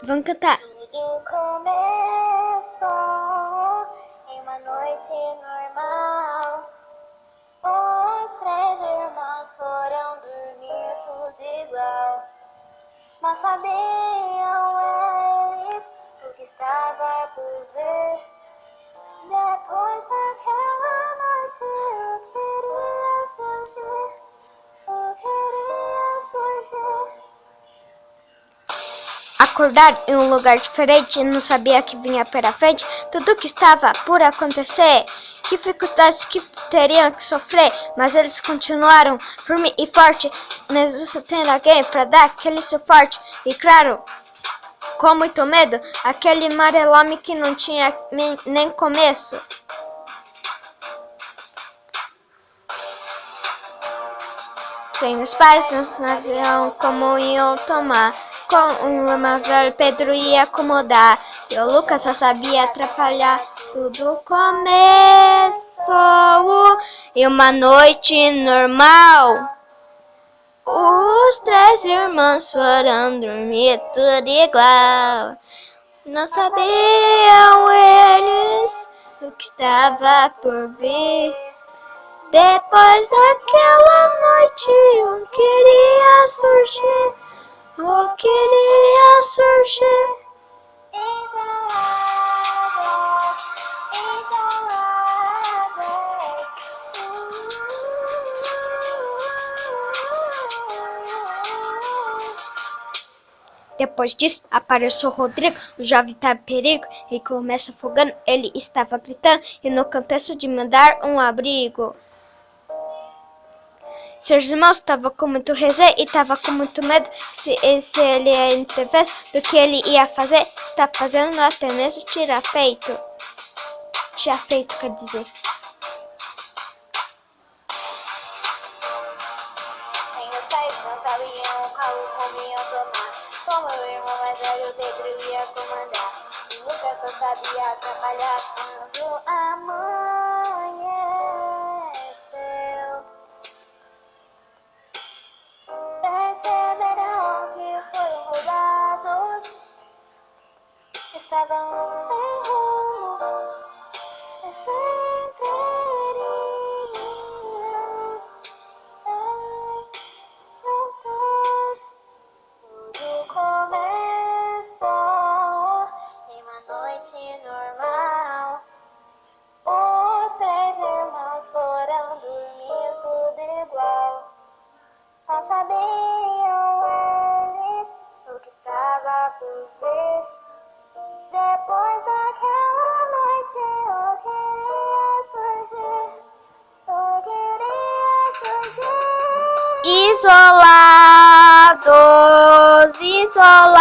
Vamos cantar. Tudo começou em uma noite normal. Os três irmãos foram dormir tudo igual. Mal sabiam eles o que estava por vir. Depois daquela noite eu queria surgir. Eu queria surgir. Acordar em um lugar diferente, não sabia que vinha pela frente, tudo que estava por acontecer, que dificuldades que teriam que sofrer, mas eles continuaram firme e forte, mesmo tendo alguém para dar aquele suporte, e claro, com muito medo, aquele amarelame que não tinha nem começo. Sem os pais, não sabiam como iam tomar. Com o mais velho Pedro ia acomodar. E o Lucas só sabia atrapalhar. Tudo começou em uma noite normal. Os três irmãos foram dormir tudo igual. Não sabiam eles o que estava por vir. Depois daquela noite eu queria surgir. Eu queria surgir. Isoladas, isoladas. Depois disso, apareceu Rodrigo, o jovem estava em perigo, e começa afogando, ele estava gritando, e no contexto de mandar um abrigo. Seus irmãos estavam com muito receio e estavam com muito medo se ele intervesse do que ele ia fazer, está fazendo até mesmo tinha feito, quer dizer. Sem os pais não sabiam qual rumo iam tomar. Como o irmão mais velho Pedro ia comandar. E Lucas só sabia atrapalhar quando amanheceu. Perceberam que foram roubados. Estavam sem rumo e sem perigo. Juntos, tudo começou em uma noite normal. Os três irmãos foram dormir tudo igual. Não sabiam eles o que estava por vir. Depois daquela noite eu queria surgir. Eu queria surgir. Isolados, isolados.